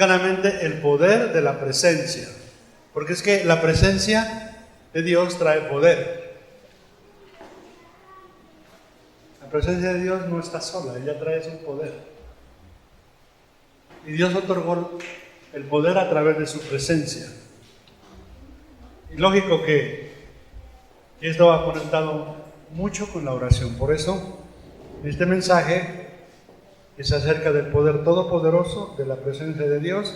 claramente el poder de la presencia. Porque es que la presencia de Dios trae poder. La presencia de Dios no está sola, ella trae su poder. Y Dios otorgó el poder a través de su presencia. Y lógico que esto va conectado mucho con la oración. Por eso, este mensaje es acerca del poder todopoderoso de la presencia de Dios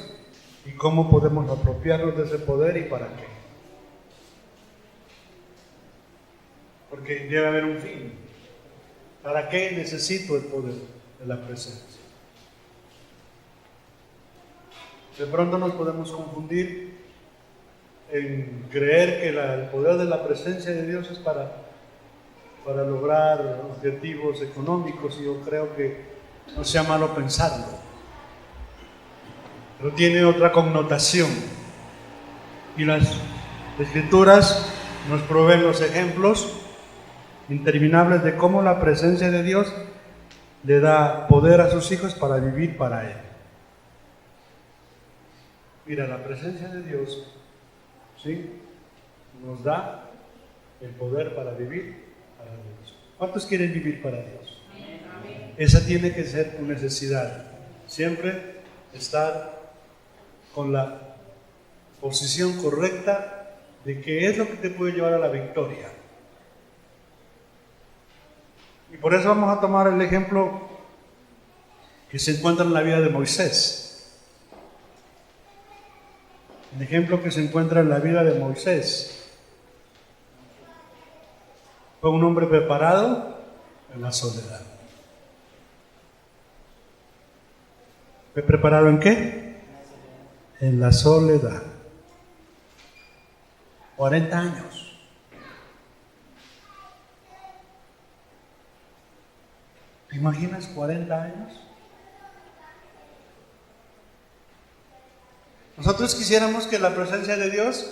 y cómo podemos apropiarnos de ese poder y para qué. Porque debe haber un fin. ¿Para qué necesito el poder de la presencia? De pronto nos podemos confundir en creer que el poder de la presencia de Dios es para lograr objetivos económicos, y yo creo que no sea malo pensarlo, pero tiene otra connotación, y las Escrituras nos proveen los ejemplos interminables de cómo la presencia de Dios le da poder a sus hijos para vivir para Él. Mira, la presencia de Dios, ¿sí?, nos da el poder para vivir para Dios. ¿Cuántos quieren vivir para Dios? Esa tiene que ser tu necesidad. Siempre estar con la posición correcta de qué es lo que te puede llevar a la victoria. Y por eso vamos a tomar el ejemplo que se encuentra en la vida de Moisés. El ejemplo que se encuentra en la vida de Moisés. Fue un hombre preparado en la soledad. ¿Fue preparado en qué? En la soledad. 40 años. ¿Te imaginas 40 años? Nosotros quisiéramos que la presencia de Dios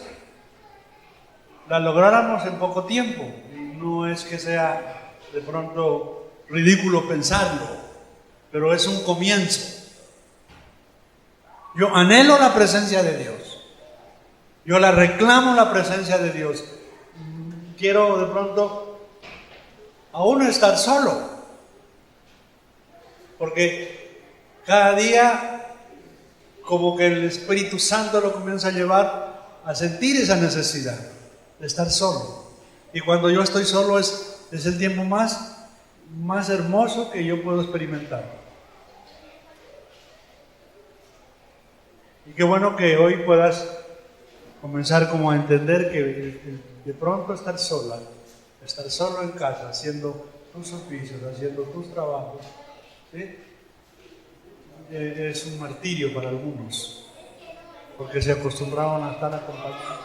la lográramos en poco tiempo. Y no es que sea de pronto ridículo pensarlo, pero es un comienzo. Yo anhelo la presencia de Dios. Yo la reclamo, la presencia de Dios. Quiero de pronto aún no estar solo, porque cada día como que el Espíritu Santo lo comienza a llevar a sentir esa necesidad de estar solo. Y cuando yo estoy solo es el tiempo más hermoso que yo puedo experimentar. Y qué bueno que hoy puedas comenzar como a entender que de pronto estar solo en casa, haciendo tus oficios, haciendo tus trabajos, ¿sí?, es un martirio para algunos, porque se acostumbraban a estar acompañados.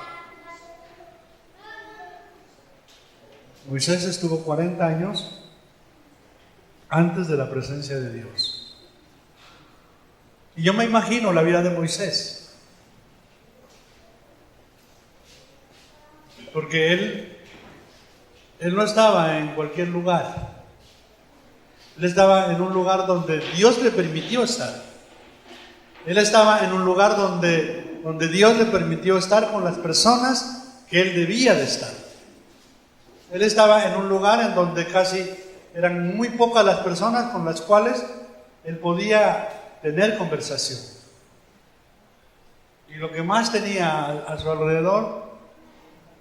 Moisés estuvo 40 años antes de la presencia de Dios. Y yo me imagino la vida de Moisés, porque él no estaba en cualquier lugar. Él estaba en un lugar donde Dios le permitió estar. Él estaba en un lugar donde Dios le permitió estar con las personas que él debía de estar. Él estaba en un lugar en donde casi eran muy pocas las personas con las cuales él podía tener conversación. Y lo que más tenía a su alrededor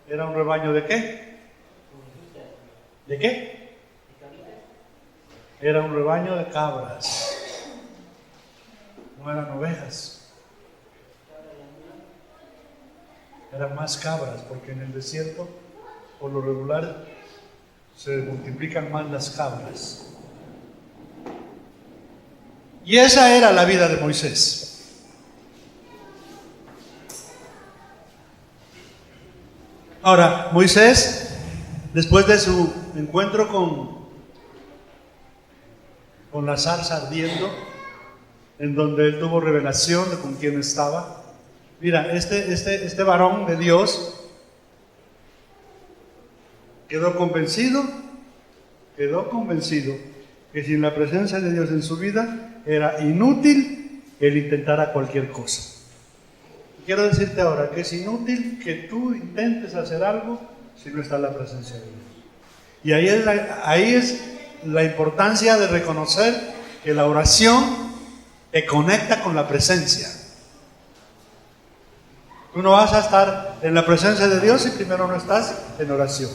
era un rebaño ¿de qué? ¿De qué? Era un rebaño de cabras, no eran ovejas, eran más cabras, porque en el desierto, por lo regular, se multiplican más las cabras. Y esa era la vida de Moisés. Ahora, Moisés, después de su encuentro con la zarza ardiendo, en donde él tuvo revelación de con quién estaba. Mira, este varón de Dios quedó convencido que sin la presencia de Dios en su vida era inútil que él intentara cualquier cosa. Quiero decirte ahora que es inútil que tú intentes hacer algo si no está la presencia de Dios. Y ahí es la importancia de reconocer que la oración te conecta con la presencia. Tú no vas a estar en la presencia de Dios si primero no estás en oración.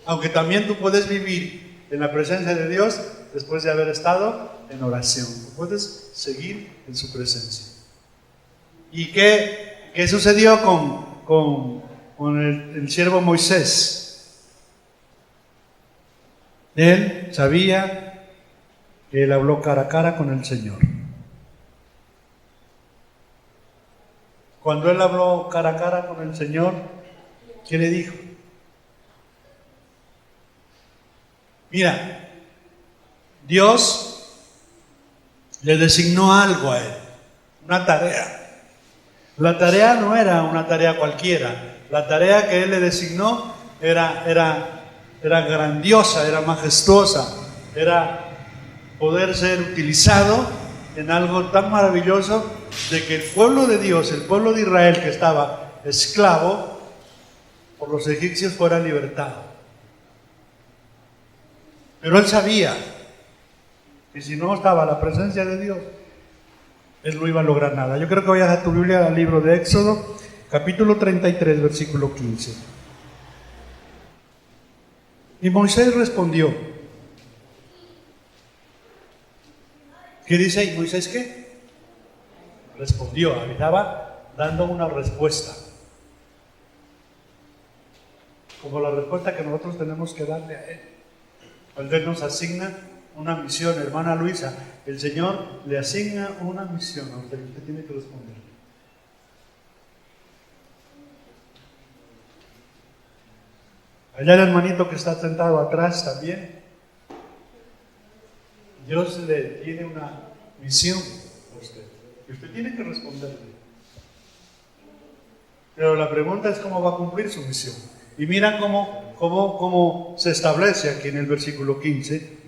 Aunque también tú puedes vivir en la presencia de Dios después de haber estado en oración. Puedes seguir en su presencia. ¿Y qué sucedió con el siervo Moisés? Él sabía que él habló cara a cara con el Señor. Cuando él habló cara a cara con el Señor, ¿qué le dijo? Mira, Dios le designó algo a él, una tarea. La tarea no era una tarea cualquiera. La tarea que él le designó era grandiosa, era majestuosa, era poder ser utilizado en algo tan maravilloso de que el pueblo de Dios, el pueblo de Israel que estaba esclavo por los egipcios, fuera libertado. Pero él sabía que si no estaba la presencia de Dios, él no iba a lograr nada. Yo creo que vayas a tu Biblia al libro de Éxodo, capítulo 33, versículo 15. Y Moisés respondió. ¿Qué dice? ¿Y Moisés qué? Respondió, estaba dando una respuesta. Como la respuesta que nosotros tenemos que darle a él. Cuando él nos asigna una misión, hermana Luisa, el Señor le asigna una misión a usted, usted tiene que responder. Allá el hermanito que está sentado atrás también, Dios le tiene una misión a usted, y usted tiene que responderle. Pero la pregunta es cómo va a cumplir su misión. Y mira cómo se establece aquí en el versículo 15.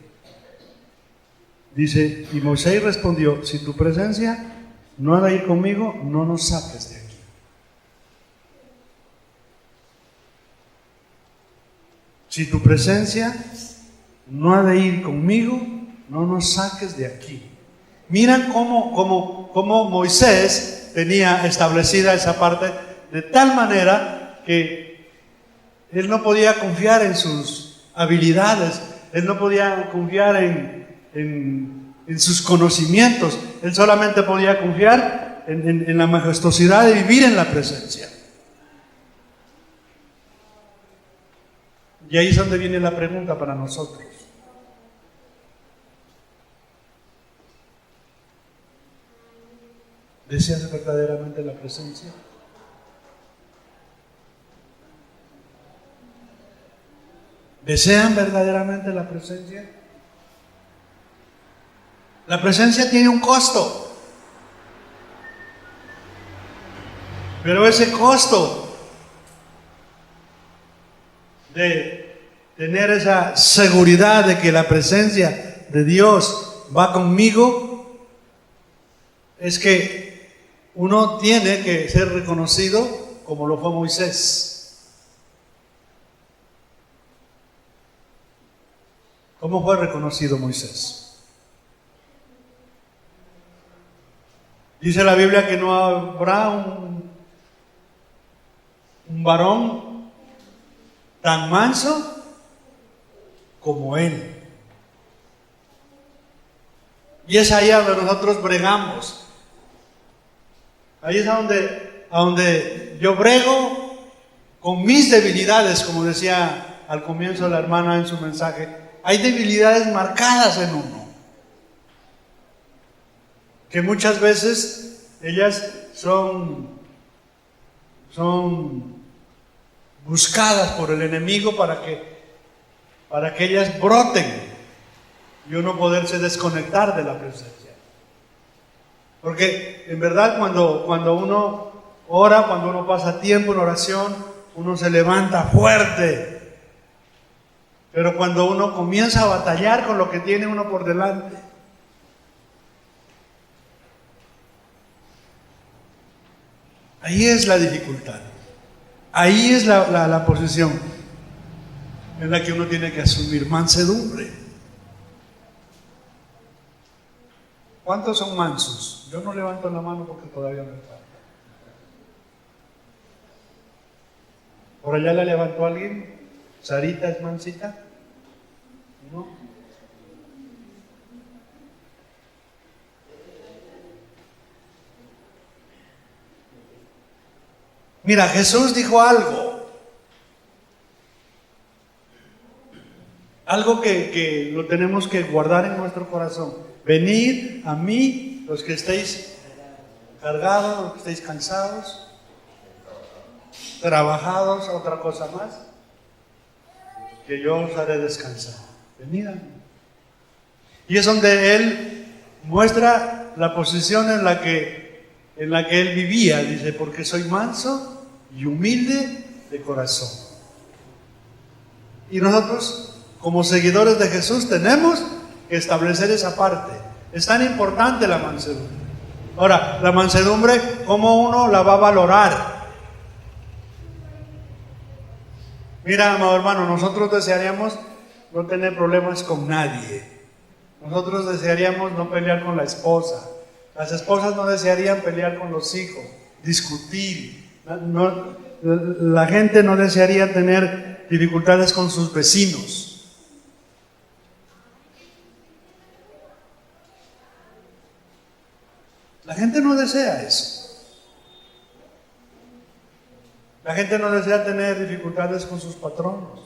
Dice, y Moisés respondió, si tu presencia no ha de ir conmigo, no nos saques de aquí. Si tu presencia no ha de ir conmigo, no nos saques de aquí. Mira cómo Moisés tenía establecida esa parte de tal manera que él no podía confiar en sus habilidades, él no podía confiar en sus conocimientos, él solamente podía confiar en la majestuosidad de vivir en la presencia. Y ahí es donde viene la pregunta para nosotros. ¿Deseas verdaderamente la presencia? ¿Desean verdaderamente la presencia? La presencia tiene un costo. Pero ese costo de tener esa seguridad de que la presencia de Dios va conmigo, es que uno tiene que ser reconocido como lo fue Moisés. ¿Cómo fue reconocido Moisés? Dice la Biblia que no habrá un varón tan manso como él. Y es ahí a donde nosotros bregamos. Ahí es a donde yo brego con mis debilidades, como decía al comienzo la hermana en su mensaje. Hay debilidades marcadas en uno, que muchas veces ellas son buscadas por el enemigo para que ellas broten y uno poderse desconectar de la presencia. Porque en verdad cuando uno ora, cuando uno pasa tiempo en oración, uno se levanta fuerte. Pero cuando uno comienza a batallar con lo que tiene uno por delante, Ahí es la dificultad. Ahí es la posición en la que uno tiene que asumir mansedumbre. ¿Cuántos son mansos? Yo no levanto la mano porque todavía me falta. ¿Por allá la levantó alguien? ¿Sarita es mansita? ¿No? Mira, Jesús dijo algo que lo tenemos que guardar en nuestro corazón. Venid a mí, los que estéis cargados, los que estéis cansados, trabajados, otra cosa más, que yo os haré descansar. Venid a mí. Y es donde Él muestra la posición en la que Él vivía. Dice, porque soy manso y humilde de corazón. Y nosotros, como seguidores de Jesús, tenemos que establecer esa parte. Es tan importante la mansedumbre. Ahora, la mansedumbre, ¿cómo uno la va a valorar? Mira, amado hermano, nosotros desearíamos no tener problemas con nadie. Nosotros desearíamos no pelear con la esposa. Las esposas no desearían pelear con los hijos, discutir. La gente no desearía tener dificultades con sus vecinos. La gente no desea eso. La gente no desea tener dificultades con sus patronos.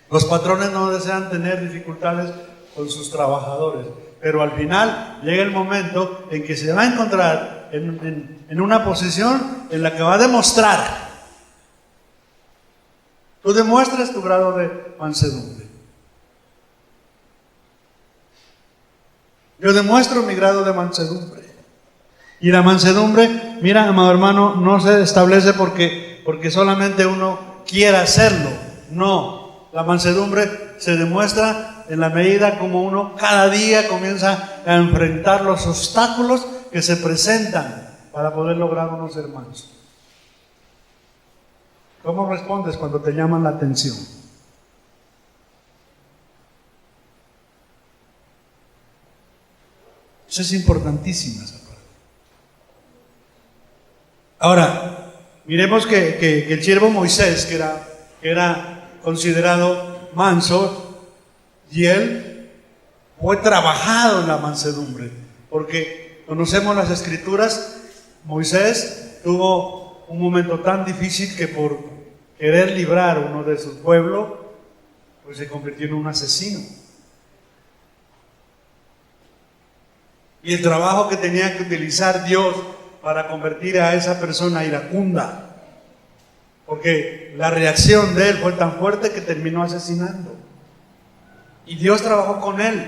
Los patrones no desean tener dificultades con sus trabajadores. Pero al final llega el momento en que se va a encontrar en una posición en la que va a demostrar. Tú demuestras tu grado de mansedumbre. Yo demuestro mi grado de mansedumbre. Y la mansedumbre, mira, amado hermano, no se establece porque solamente uno quiera hacerlo. No, la mansedumbre se demuestra en la medida como uno cada día comienza a enfrentar los obstáculos que se presentan para poder lograr uno ser manso. ¿Cómo respondes cuando te llaman la atención? Eso es importantísimo, esa parte. Ahora, miremos que el siervo Moisés, que era considerado manso, y él fue trabajado en la mansedumbre, porque conocemos las escrituras. Moisés tuvo un momento tan difícil que por querer librar a uno de su pueblo, pues se convirtió en un asesino. Y el trabajo que tenía que utilizar Dios para convertir a esa persona iracunda, porque la reacción de él fue tan fuerte que terminó asesinando. Y Dios trabajó con él.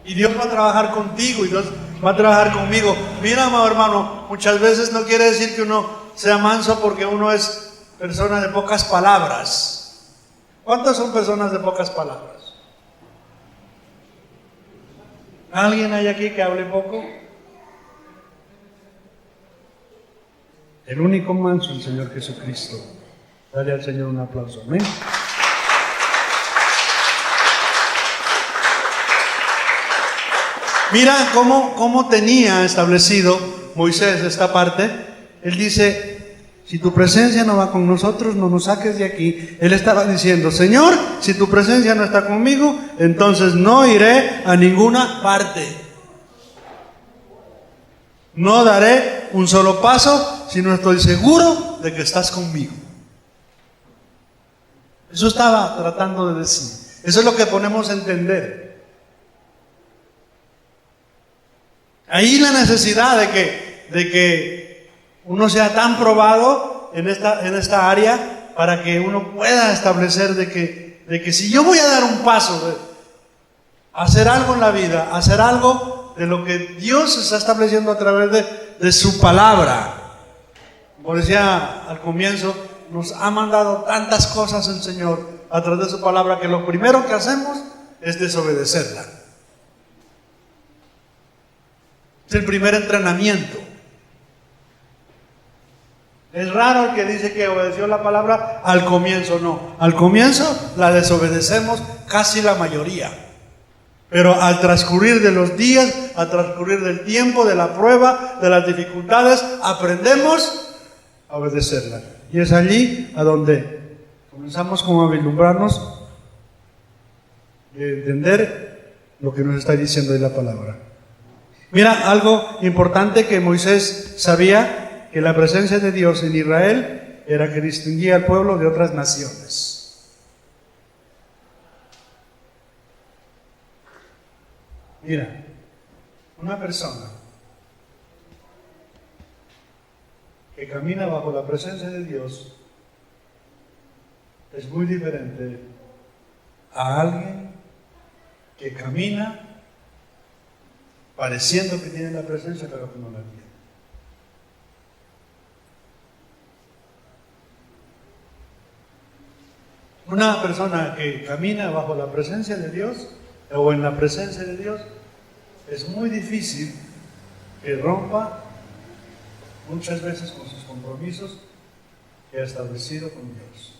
Y Dios va a trabajar contigo, y Dios va a trabajar conmigo. Mira, amado hermano, muchas veces no quiere decir que uno sea manso porque uno es persona de pocas palabras. ¿Cuántas son personas de pocas palabras? ¿Alguien hay aquí que hable poco? El único manso, el Señor Jesucristo. Dale al Señor un aplauso. Amén. Mira cómo tenía establecido Moisés esta parte. Él dice, si tu presencia no va con nosotros, no nos saques de aquí. Él estaba diciendo, Señor, si tu presencia no está conmigo, entonces no iré a ninguna parte. No daré un solo paso si no estoy seguro de que estás conmigo. Eso estaba tratando de decir. Eso es lo que ponemos a entender. Ahí la necesidad de que uno sea tan probado en esta área para que uno pueda establecer de que si yo voy a dar un paso, de hacer algo en la vida, hacer algo de lo que Dios está estableciendo a través de su palabra. Como decía al comienzo, nos ha mandado tantas cosas el Señor a través de su palabra que lo primero que hacemos es desobedecerla. Es el primer entrenamiento. Es raro el que dice que obedeció la palabra al comienzo, no. Al comienzo la desobedecemos casi la mayoría. Pero al transcurrir de los días, al transcurrir del tiempo, de la prueba, de las dificultades, aprendemos a obedecerla. Y es allí a donde comenzamos como a vislumbrarnos de entender lo que nos está diciendo ahí la palabra. Mira, algo importante que Moisés sabía, que la presencia de Dios en Israel era que distinguía al pueblo de otras naciones. Mira, una persona que camina bajo la presencia de Dios es muy diferente a alguien que camina pareciendo que tiene la presencia pero que no la tiene. Una persona que camina bajo la presencia de Dios o en la presencia de Dios, es muy difícil que rompa muchas veces con sus compromisos que ha establecido con Dios.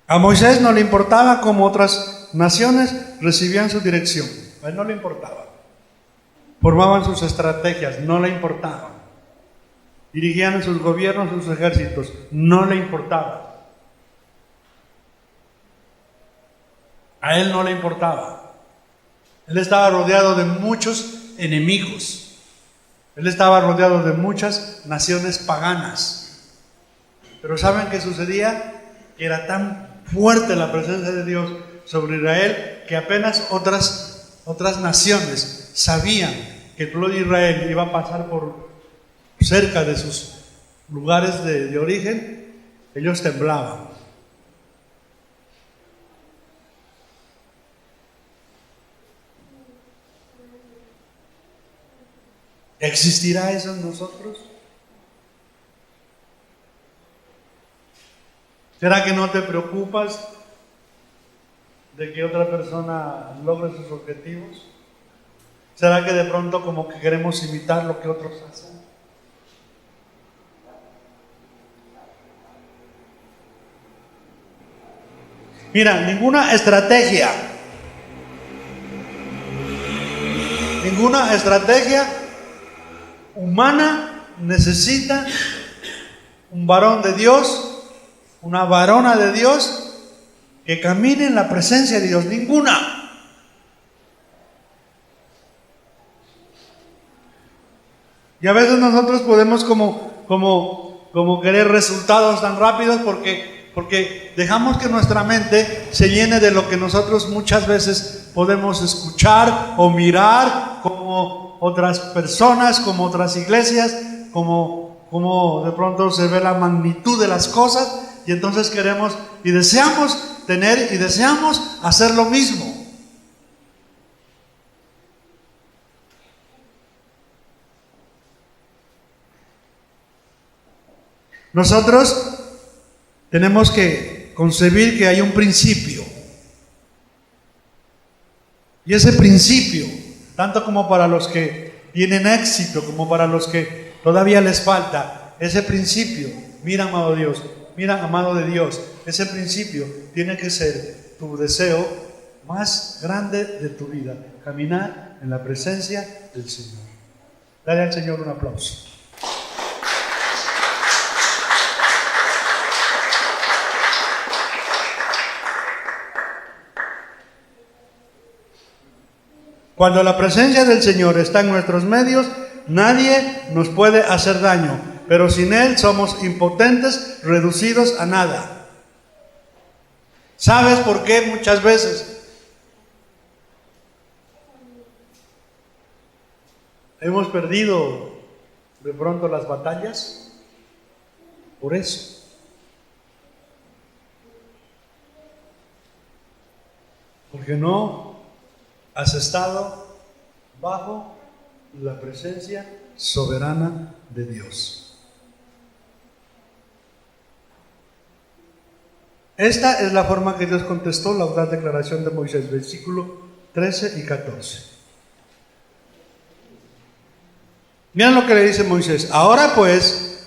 A Moisés no le importaba cómo otras naciones recibían su dirección, a él no le importaba. Formaban sus estrategias, no le importaban. Dirigían sus gobiernos, sus ejércitos, no le importaba. A él no le importaba. Él estaba rodeado de muchos enemigos. Él estaba rodeado de muchas naciones paganas. Pero ¿saben qué sucedía? Que era tan fuerte la presencia de Dios sobre Israel que apenas otras naciones sabían que el pueblo de Israel iba a pasar por cerca de sus lugares de origen, ellos temblaban. ¿Existirá eso en nosotros? ¿Será que no te preocupas de que otra persona logre sus objetivos? ¿Será que de pronto como que queremos imitar lo que otros hacen? Mira, ninguna estrategia humana necesita un varón de Dios, una varona de Dios que camine en la presencia de Dios. Ninguna. Y a veces nosotros podemos como querer resultados tan rápidos porque dejamos que nuestra mente se llene de lo que nosotros muchas veces podemos escuchar o mirar como otras personas, como otras iglesias, como de pronto se ve la magnitud de las cosas y entonces queremos y deseamos tener y deseamos hacer lo mismo. Nosotros tenemos que concebir que hay un principio. Y ese principio, tanto como para los que tienen éxito, como para los que todavía les falta, ese principio, mira amado Dios, mira amado de Dios, ese principio tiene que ser tu deseo más grande de tu vida, caminar en la presencia del Señor. Dale al Señor un aplauso. Cuando la presencia del Señor está en nuestros medios, nadie nos puede hacer daño, pero sin Él somos impotentes, reducidos a nada. ¿Sabes por qué muchas veces hemos perdido de pronto las batallas? Por eso. Porque no has estado bajo la presencia soberana de Dios. Esta es la forma que Dios contestó la audaz declaración de Moisés, versículo 13 y 14. Miren lo que le dice Moisés. Ahora pues,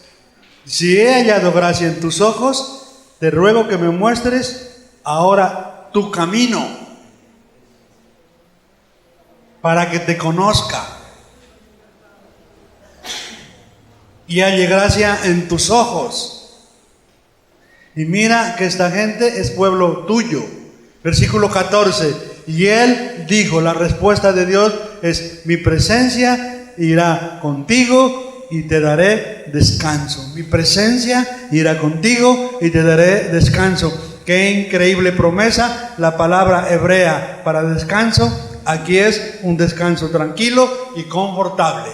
Si he hallado gracia en tus ojos, te ruego que me muestres ahora tu camino, para que te conozca y halle gracia en tus ojos. Y mira que esta gente es pueblo tuyo. Versículo 14. Y él dijo, la respuesta de Dios es: mi presencia irá contigo y te daré descanso. Mi presencia irá contigo y te daré descanso. Qué increíble promesa. La palabra hebrea para descanso aquí es un descanso tranquilo y confortable.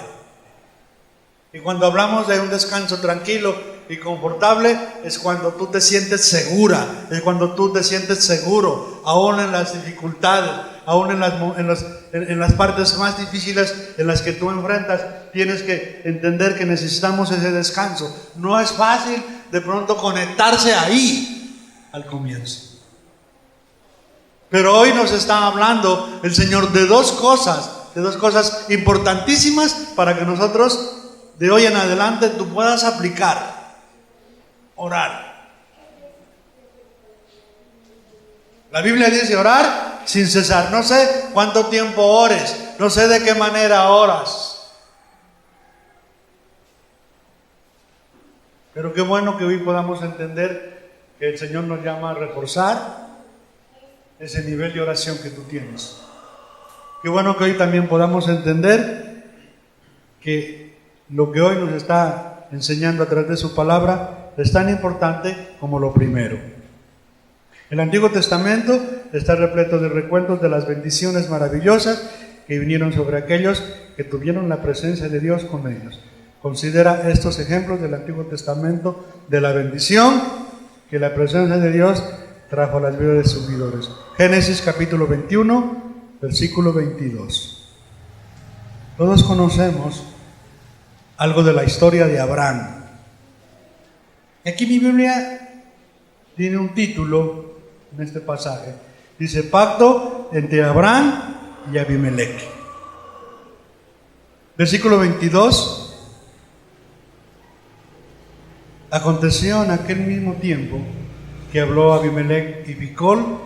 Y cuando hablamos de un descanso tranquilo y confortable, es cuando tú te sientes segura, es cuando tú te sientes seguro, aún en las dificultades, aún en las partes más difíciles en las que tú enfrentas. Tienes que entender que necesitamos ese descanso. No es fácil de pronto conectarse ahí al comienzo. Pero hoy nos está hablando el Señor de dos cosas importantísimas para que nosotros de hoy en adelante tú puedas aplicar. Orar. La Biblia dice orar sin cesar. No sé cuánto tiempo ores, no sé de qué manera oras, pero qué bueno que hoy podamos entender que el Señor nos llama a reforzar ese nivel de oración que tú tienes. Qué bueno que hoy también podamos entender que lo que hoy nos está enseñando a través de su palabra es tan importante como lo primero. El Antiguo Testamento está repleto de recuentos de las bendiciones maravillosas que vinieron sobre aquellos que tuvieron la presencia de Dios con ellos. Considera estos ejemplos del Antiguo Testamento de la bendición que la presencia de Dios trajo a las vidas de sus seguidores. Génesis capítulo 21, versículo 22. Todos conocemos algo de la historia de Abraham. Aquí mi Biblia tiene un título en este pasaje. Dice: pacto entre Abraham y Abimelech. Versículo 22. Aconteció en aquel mismo tiempo que habló Abimelech y Ficol,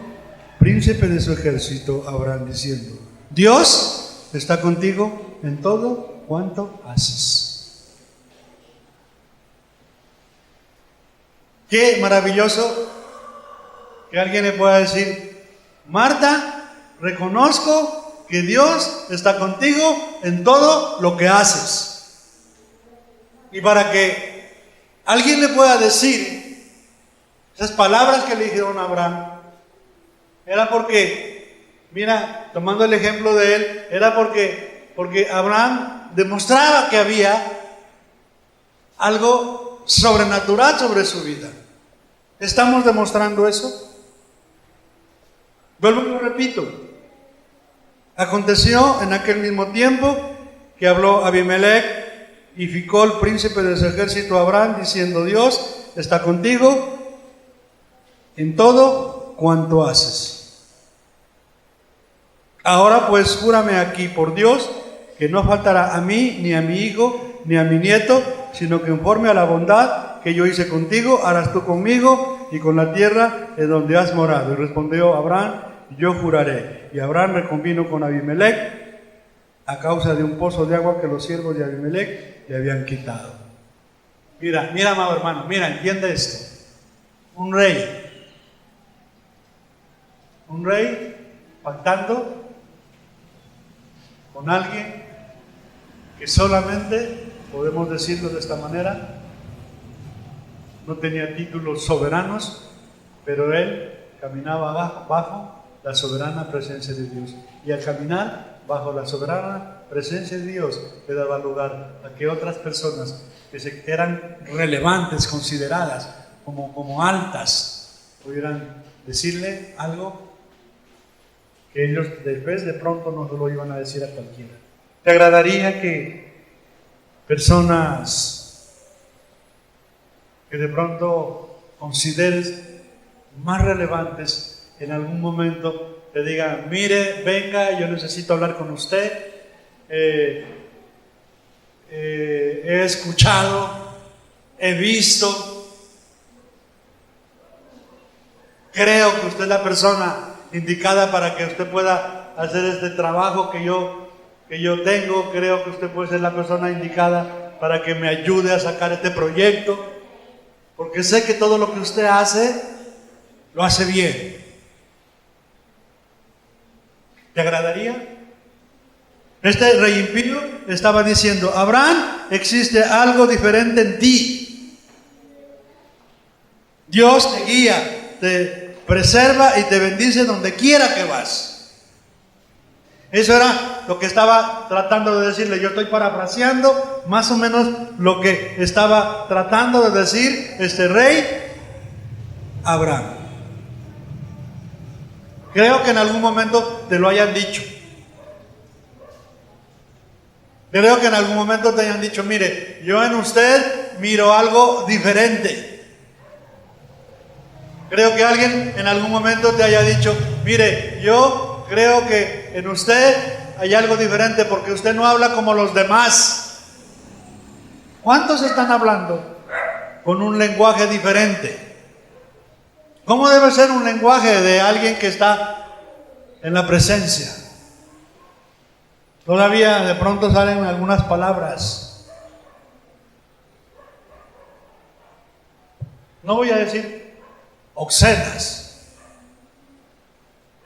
príncipe de su ejército, a Abraham, diciendo: Dios está contigo en todo cuanto haces. Qué maravilloso que alguien le pueda decir: Marta, reconozco que Dios está contigo en todo lo que haces. Y para que alguien le pueda decir esas palabras que le dijeron a Abraham, era porque, mira, tomando el ejemplo de él, era porque Abraham demostraba que había algo sobrenatural sobre su vida. ¿Estamos demostrando eso? Vuelvo y lo repito. Aconteció en aquel mismo tiempo que habló Abimelech y Ficol, príncipe de su ejército, a Abraham, diciendo: Dios está contigo en todo cuanto haces. Ahora pues júrame aquí por Dios que no faltará a mí, ni a mi hijo, ni a mi nieto, sino que conforme a la bondad que yo hice contigo, harás tú conmigo y con la tierra en donde has morado. Y respondió Abraham: yo juraré. Y Abraham reconvino con Abimelech a causa de un pozo de agua que los siervos de Abimelech le habían quitado. Mira, amado hermano, mira, entiende esto. Un rey pactando con alguien que solamente, podemos decirlo de esta manera, no tenía títulos soberanos, pero él caminaba bajo la soberana presencia de Dios. Y al caminar bajo la soberana presencia de Dios, le daba lugar a que otras personas que eran relevantes, consideradas como altas, pudieran decirle algo que ellos después de pronto no se lo iban a decir a cualquiera. ¿Te agradaría que personas que de pronto consideres más relevantes en algún momento te digan: mire, venga, yo necesito hablar con usted, he escuchado he visto, creo que usted es la persona indicada para que usted pueda hacer este trabajo que yo tengo, creo que usted puede ser la persona indicada para que me ayude a sacar este proyecto, porque sé que todo lo que usted hace, lo hace bien. ¿Te agradaría? Este rey impío estaba diciendo: Abraham, existe algo diferente en ti. Dios te guía, te preserva y te bendice donde quiera que vas. Eso era lo que estaba tratando de decirle. Yo estoy parafraseando más o menos lo que estaba tratando de decir este rey Abraham. Creo que en algún momento te lo hayan dicho. Creo que en algún momento te hayan dicho: mire, yo en usted miro algo diferente. Creo que alguien en algún momento te haya dicho: mire, yo creo que en usted hay algo diferente porque usted no habla como los demás. ¿Cuántos están hablando con un lenguaje diferente? ¿Cómo debe ser un lenguaje de alguien que está en la presencia? Todavía de pronto salen algunas palabras. No voy a decir obscenas,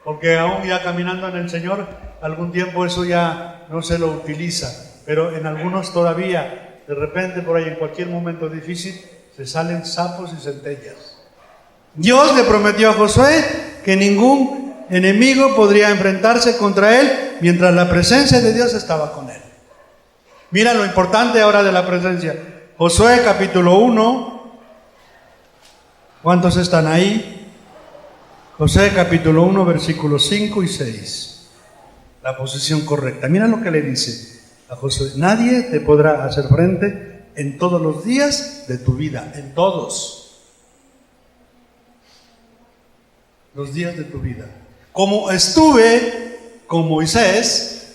porque aún ya caminando en el Señor, algún tiempo eso ya no se lo utiliza, pero en algunos todavía, de repente por ahí en cualquier momento difícil, se salen sapos y centellas. Dios le prometió a Josué que ningún enemigo podría enfrentarse contra él mientras la presencia de Dios estaba con él. Mira lo importante ahora de la presencia. Josué capítulo 1. ¿Cuántos están ahí? Josué capítulo 1, versículos 5 y 6. La posición correcta. Mira lo que le dice a Josué: nadie te podrá hacer frente en todos los días de tu vida, en todos los días de tu vida. Como estuve con Moisés,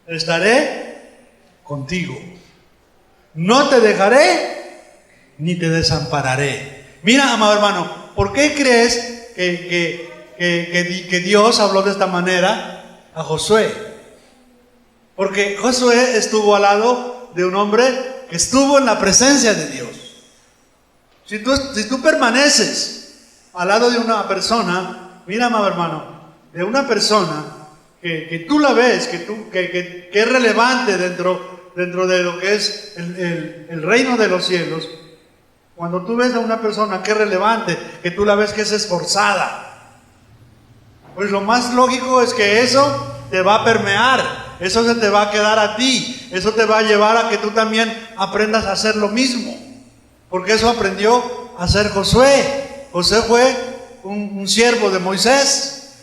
estaré contigo. No te dejaré ni te desampararé. Mira, amado hermano, ¿por qué crees que Dios habló de esta manera a Josué? Porque Josué estuvo al lado de un hombre que estuvo en la presencia de Dios. Si tú permaneces al lado de una persona, mira, amado hermano, de una persona que tú la ves, que es relevante dentro de lo que es el reino de los cielos. Cuando tú ves a una persona que es relevante, que tú la ves que es esforzada, pues lo más lógico es que eso te va a permear, eso se te va a quedar a ti, eso te va a llevar a que tú también aprendas a hacer lo mismo, porque eso aprendió a hacer Josué. José fue un siervo de Moisés.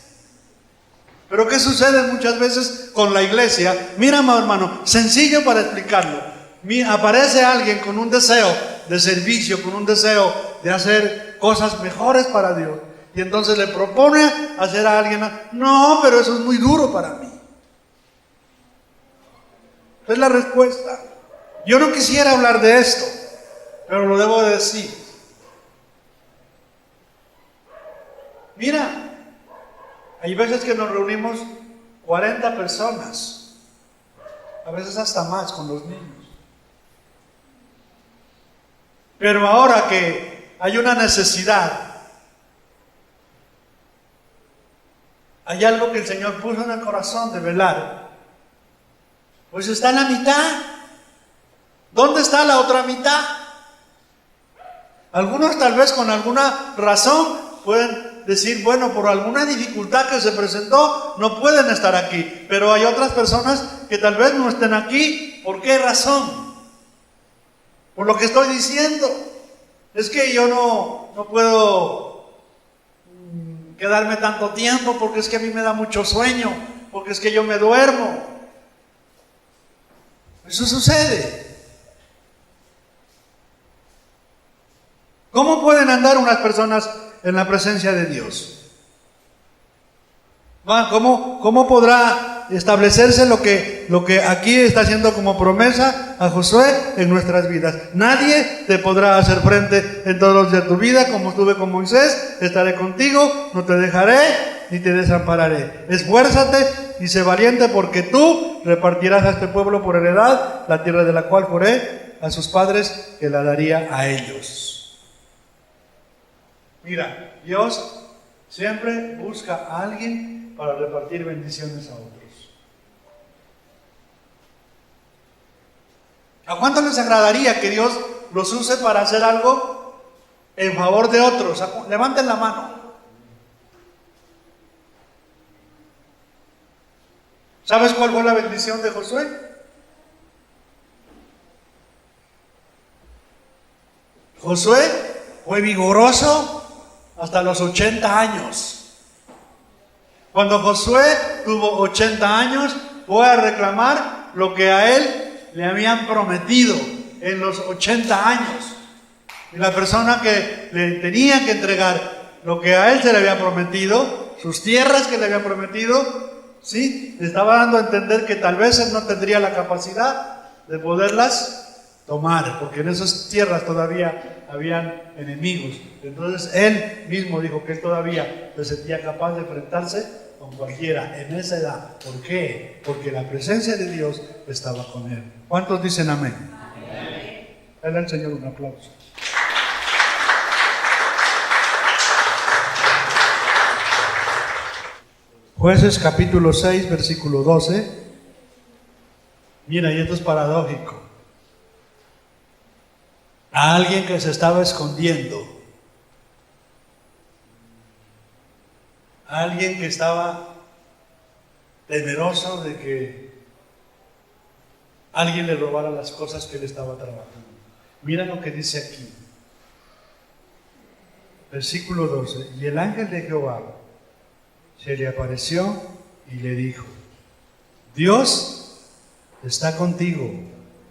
Pero ¿qué sucede muchas veces con la iglesia? Mira, hermano, sencillo para explicarlo. Aparece alguien con un deseo de servicio, con un deseo de hacer cosas mejores para Dios, y entonces le propone hacer a alguien: no, pero eso es muy duro para mí. Esa es la respuesta. Yo no quisiera hablar de esto, pero lo debo de decir. Mira, hay veces que nos reunimos 40 personas, a veces hasta más con los niños. Pero ahora que hay una necesidad, hay algo que el Señor puso en el corazón de velar, pues está en la mitad. ¿Dónde está la otra mitad? Algunos tal vez con alguna razón pueden decir: bueno, por alguna dificultad que se presentó, no pueden estar aquí. Pero hay otras personas que tal vez no estén aquí. ¿Por qué razón? Por lo que estoy diciendo. Es que yo no puedo quedarme tanto tiempo, porque es que a mí me da mucho sueño, porque es que yo me duermo. Eso sucede. ¿Cómo pueden andar unas personas en la presencia de Dios? ¿Cómo podrá establecerse lo que aquí está haciendo como promesa a Josué en nuestras vidas. Nadie te podrá hacer frente en todos los días de tu vida, como estuve con Moisés, estaré contigo, no te dejaré ni te desampararé. Esfuérzate y sé valiente, porque tú repartirás a este pueblo por heredad la tierra de la cual juré a sus padres que la daría a ellos. Mira, Dios siempre busca a alguien para repartir bendiciones a otros. ¿A cuánto les agradaría que Dios los use para hacer algo en favor de otros? Levanten la mano. ¿Sabes cuál fue la bendición de Josué? Josué fue vigoroso hasta los 80 años. Cuando Josué tuvo 80 años, fue a reclamar lo que a él le habían prometido en los 80 años. Y la persona que le tenía que entregar lo que a él se le había prometido, sus tierras que le habían prometido, ¿sí?, le estaba dando a entender que tal vez él no tendría la capacidad de poderlas tomar, porque en esas tierras todavía habían enemigos. Entonces él mismo dijo que él todavía se sentía capaz de enfrentarse con cualquiera en esa edad. ¿Por qué? Porque la presencia de Dios estaba con él. ¿Cuántos dicen amén? Amén. Dale al Señor un aplauso. Jueces capítulo 6, versículo 12. Mira, y esto es paradójico. A alguien que se estaba escondiendo, a alguien que estaba temeroso de que alguien le robara las cosas que él estaba trabajando. Mira lo que dice aquí, versículo 12. Y el ángel de Jehová se le apareció y le dijo: Dios está contigo,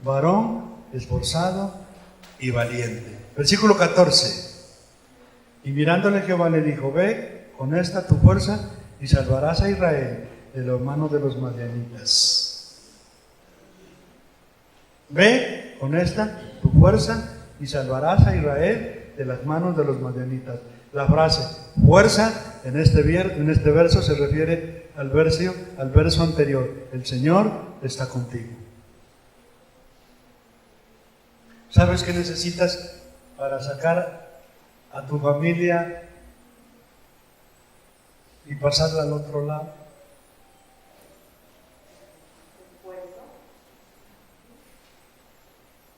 varón esforzado y valiente. Versículo 14. Y mirándole Jehová le dijo: Ve con esta tu fuerza y salvarás a Israel de las manos de los madianitas. Ve con esta tu fuerza y salvarás a Israel de las manos de los madianitas. La frase fuerza en este verso se refiere al verso anterior. El Señor está contigo. ¿Sabes qué necesitas para sacar a tu familia y pasarla al otro lado?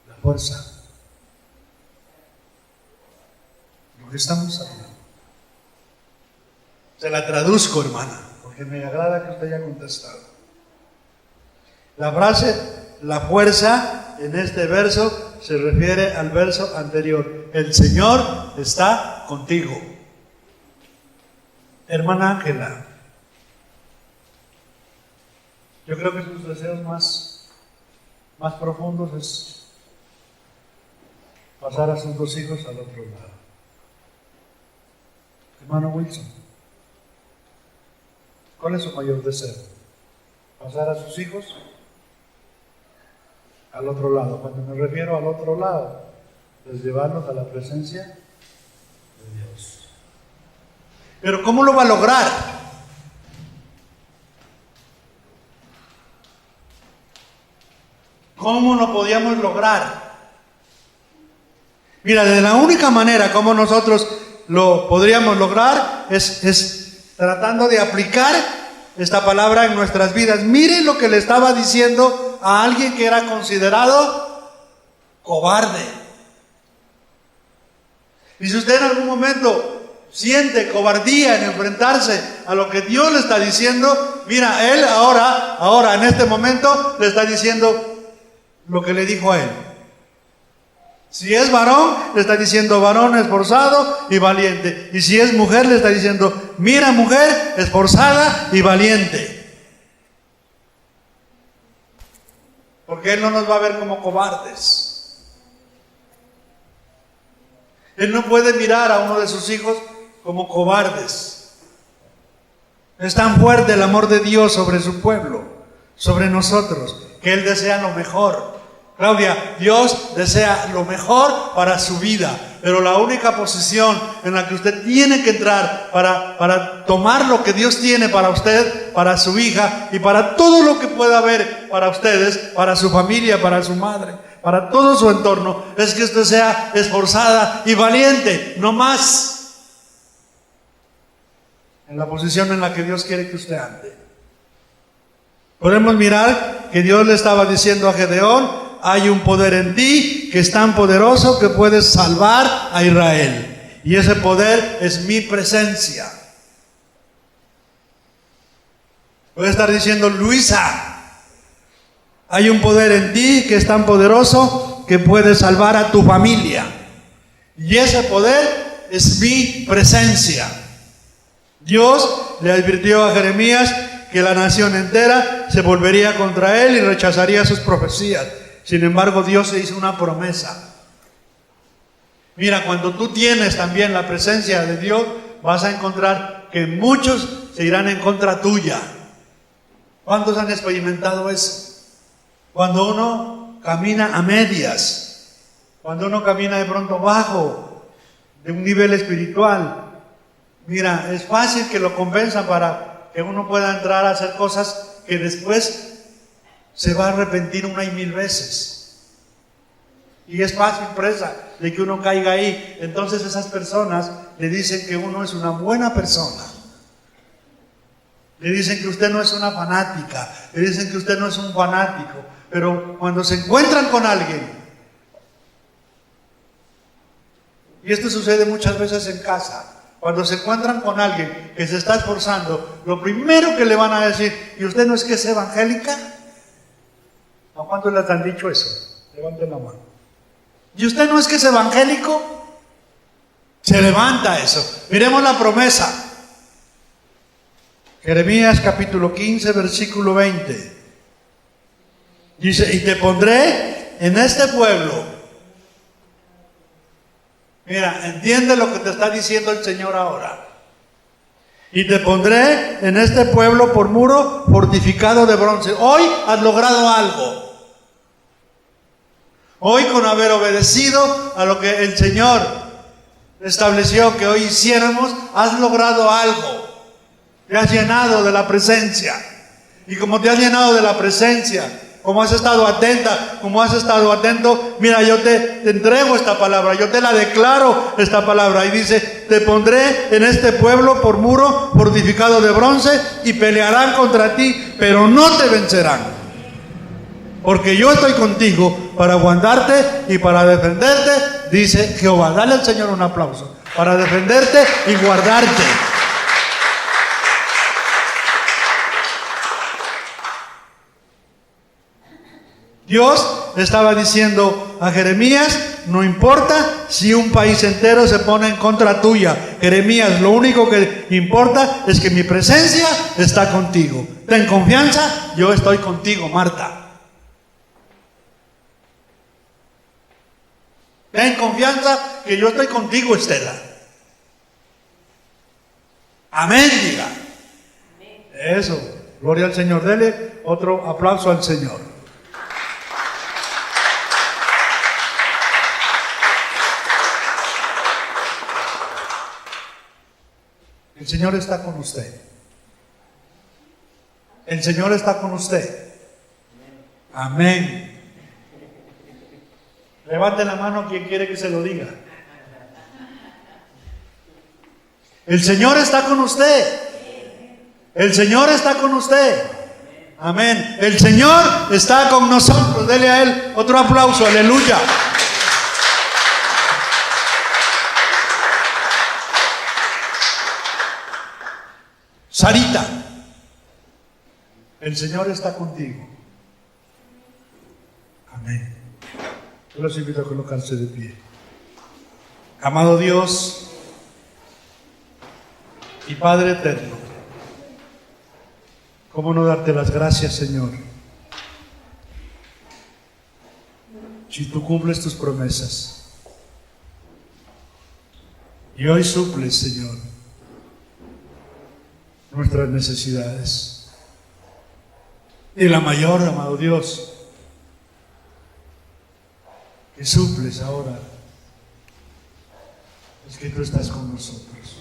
La fuerza. Lo que estamos hablando. Se la traduzco, hermana, porque me agrada que usted haya contestado. La frase, la fuerza, en este verso se refiere al verso anterior. El Señor está contigo. Hermana Ángela, yo creo que sus deseos más profundos es pasar a sus 2 hijos al otro lado. Hermano Wilson, ¿cuál es su mayor deseo? ¿Pasar a sus hijos al otro lado? Cuando me refiero al otro lado, es llevarlos a la presencia de Dios. Pero ¿cómo lo va a lograr? ¿Cómo lo podíamos lograr? Mira, de la única manera como nosotros lo podríamos lograr es tratando de aplicar esta palabra en nuestras vidas. Miren lo que le estaba diciendo a alguien que era considerado cobarde. Y si usted en algún momento siente cobardía en enfrentarse a lo que Dios le está diciendo, mira, él ahora en este momento le está diciendo lo que le dijo a él. Si es varón, le está diciendo varón esforzado y valiente. Y si es mujer, le está diciendo mira, mujer esforzada y valiente. Porque Él no nos va a ver como cobardes. Él no puede mirar a uno de sus hijos como cobardes. Es tan fuerte el amor de Dios sobre su pueblo. sobre nosotros, que Él desea lo mejor. Claudia, Dios desea lo mejor para su vida, pero la única posición en la que usted tiene que entrar para tomar lo que Dios tiene para usted, para su hija y para todo lo que pueda haber para ustedes, para su familia, para su madre, para todo su entorno, es que usted sea esforzada y valiente, no más en la posición en la que Dios quiere que usted ande. Podemos mirar que Dios le estaba diciendo a Gedeón: hay un poder en ti que es tan poderoso que puedes salvar a Israel. Y ese poder es mi presencia. Puede estar diciendo: Luisa, hay un poder en ti que es tan poderoso que puede salvar a tu familia. Y ese poder es mi presencia. Dios le advirtió a Jeremías que la nación entera se volvería contra él y rechazaría sus profecías. Sin embargo, Dios se hizo una promesa. Mira, cuando tú tienes también la presencia de Dios, vas a encontrar que muchos se irán en contra tuya. ¿Cuántos han experimentado eso? Cuando uno camina a medias, cuando uno camina de pronto bajo de un nivel espiritual, mira, es fácil que lo convenzan para que uno pueda entrar a hacer cosas que después se va a arrepentir una y mil veces. Y es fácil presa de que uno caiga ahí. Entonces esas personas le dicen que uno es una buena persona. Le dicen que usted no es una fanática. Le dicen que usted no es un fanático. Pero cuando se encuentran con alguien, y esto sucede muchas veces en casa, cuando se encuentran con alguien que se está esforzando, lo primero que le van a decir: ¿y usted no es que es evangélica? ¿A cuántos les han dicho eso? Levanten la mano. ¿Y usted no es que es evangélico? Se levanta eso. Miremos la promesa. Jeremías capítulo 15, versículo 20. Dice: y te pondré en este pueblo. Mira, entiende lo que te está diciendo el Señor ahora. Y te pondré en este pueblo por muro fortificado de bronce. Hoy has logrado algo. Hoy, con haber obedecido a lo que el Señor estableció que hoy hiciéramos, has logrado algo. Te has llenado de la presencia. Y como te has llenado de la presencia, como has estado atenta, como has estado atento, mira, yo te entrego esta palabra, yo te la declaro esta palabra. Y dice: te pondré en este pueblo por muro fortificado de bronce, y pelearán contra ti, pero no te vencerán. Porque yo estoy contigo para guardarte y para defenderte, dice Jehová. Dale al Señor un aplauso. Para defenderte y guardarte. Dios estaba diciendo a Jeremías: no importa si un país entero se pone en contra tuya, Jeremías, lo único que importa es que mi presencia está contigo. Ten confianza, yo estoy contigo, Marta. Ten confianza que yo estoy contigo, Estela. Amén, diga. Eso, gloria al Señor. Dele otro aplauso al Señor. El Señor está con usted. El Señor está con usted. Amén. Levante la mano quien quiere que se lo diga. El Señor está con usted. El Señor está con usted. Amén. El Señor está con nosotros. Dele a Él otro aplauso. Aleluya. Sarita, el Señor está contigo. Amén. Yo los invito a colocarse de pie. Amado Dios y Padre eterno, ¿cómo no darte las gracias, Señor? Si tú cumples tus promesas. Y hoy suples, Señor, nuestras necesidades. Y la mayor, amado Dios, que suples ahora, es que tú estás con nosotros.